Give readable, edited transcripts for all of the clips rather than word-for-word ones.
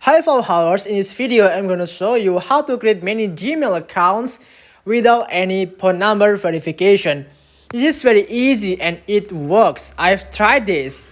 Hi Fauhowers, in this video I'm going to show you how to create many Gmail accounts without any phone number verification. This is very easy and it works. I've tried this.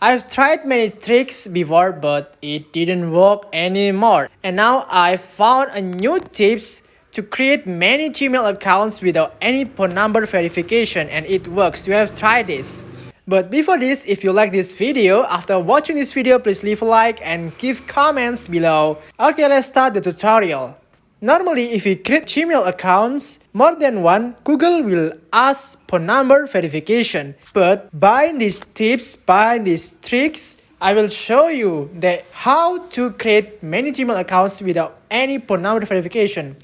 I've tried many tricks before but it didn't work anymore. And now I found a new tips to create many Gmail accounts without any phone number verification and it works. You have tried this. But before this, if you like this video, after watching this video, please leave a like and give comments below. Okay, let's start the tutorial. Normally, if you create Gmail accounts, more than one, Google will ask phone number verification. But by these tips, by these tricks, I will show you that how to create many Gmail accounts without any phone number verification.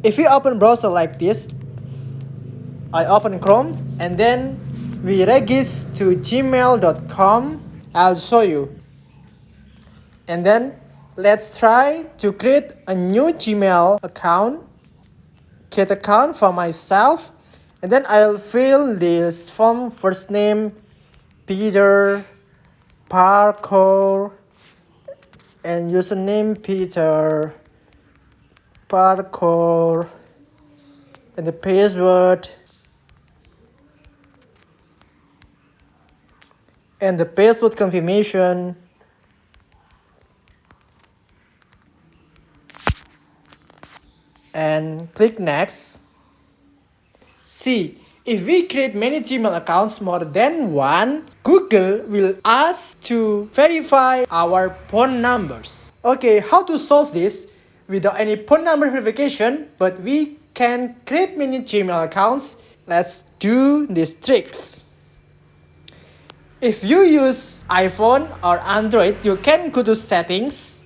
If you open browser like this, I open Chrome and then we register to gmail.com. I'll show you. And then let's try to create a new Gmail account. Create account for myself. And then I'll fill this form, first name, Peter, Parkour, and username Peter, Parkour, and the password. And the password confirmation. And click next. See, if we create many Gmail accounts more than one, Google will ask to verify our phone numbers. Okay, how to solve this without any phone number verification, but we can create many Gmail accounts? Let's do these tricks. If you use iPhone or Android, you can go to settings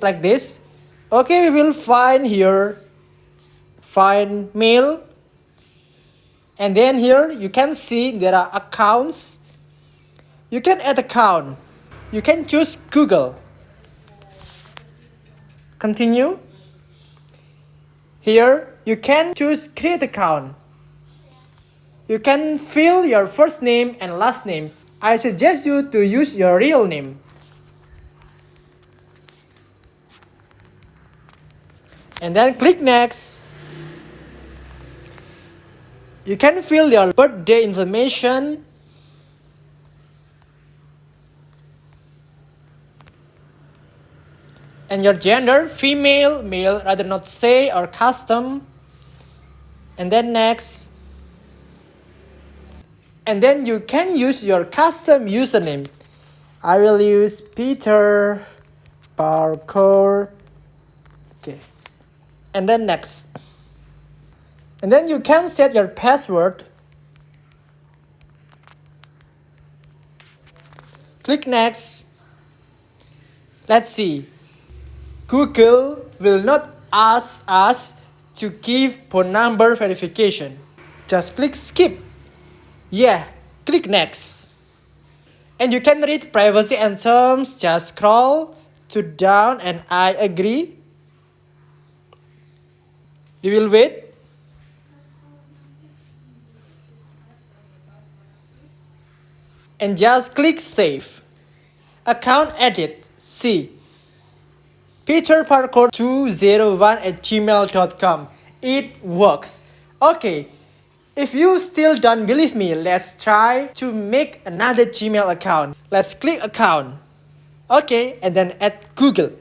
like this. Okay, we will find here, find mail. And then here you can see there are accounts. You can add account. You can choose Google. Continue. Here you can choose create account. You can fill your first name and last name. I suggest you to use your real name. And then click next. You can fill your birthday information. And your gender, female, male, rather not say, or custom. And then next. And then you can use your custom username. I will use Peter Parkour. Okay. And then next. And then you can set your password. Click next. Let's see. Google will not ask us to give phone number verification. Just click skip. Yeah, click next. And you can read privacy and terms. Just scroll to down and I agree. You will wait. And just click save. Account edit. See. Peter Parkour 201@gmail.com. It works. Okay. If you still don't believe me, let's try to make another Gmail account. Let's click account. Okay, and then add Google.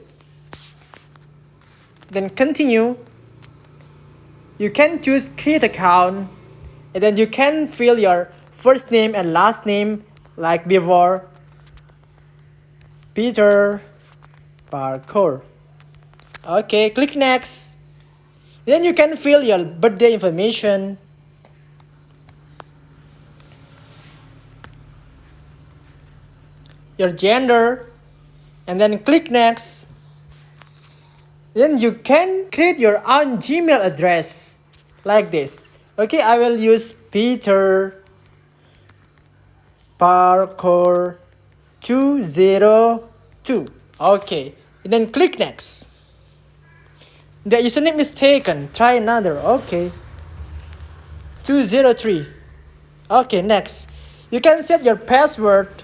Then continue. You can choose create account. And then you can fill your first name and last name like before. Peter Parkour. Okay, click next. Then you can fill your birthday information. Your gender, and then click next. Then you can create your own Gmail address like this. Okay, I will use Peter Parkour 202. Okay, and then click next. The username is taken. Try another. Okay, 203. Okay, next. You can set your password.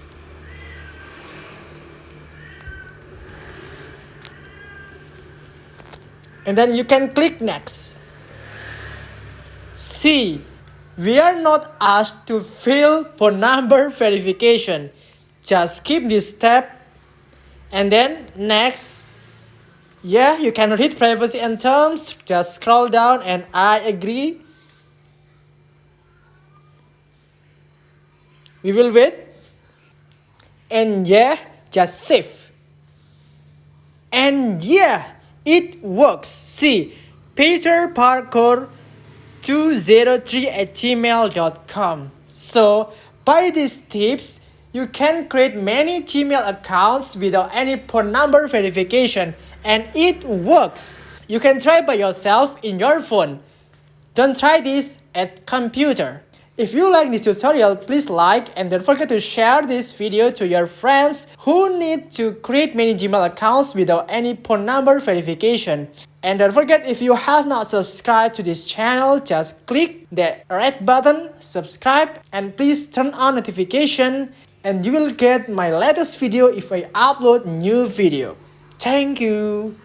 And then you can click next. C. We are not asked to fill phone number verification. Just skip this step. And then next. Yeah, you can read privacy and terms. Just scroll down and I agree. We will wait. And yeah, just save. And yeah, it works. See, Peter Parkour 203@gmail.com. So, by these tips, you can create many Gmail accounts without any phone number verification, and it works. You can try by yourself in your phone. Don't try this at computer. If you like this tutorial, please like and don't forget to share this video to your friends who need to create many Gmail accounts without any phone number verification. And don't forget, if you have not subscribed to this channel, just click the red button, subscribe, and please turn on notification and you will get my latest video if I upload new video. Thank you.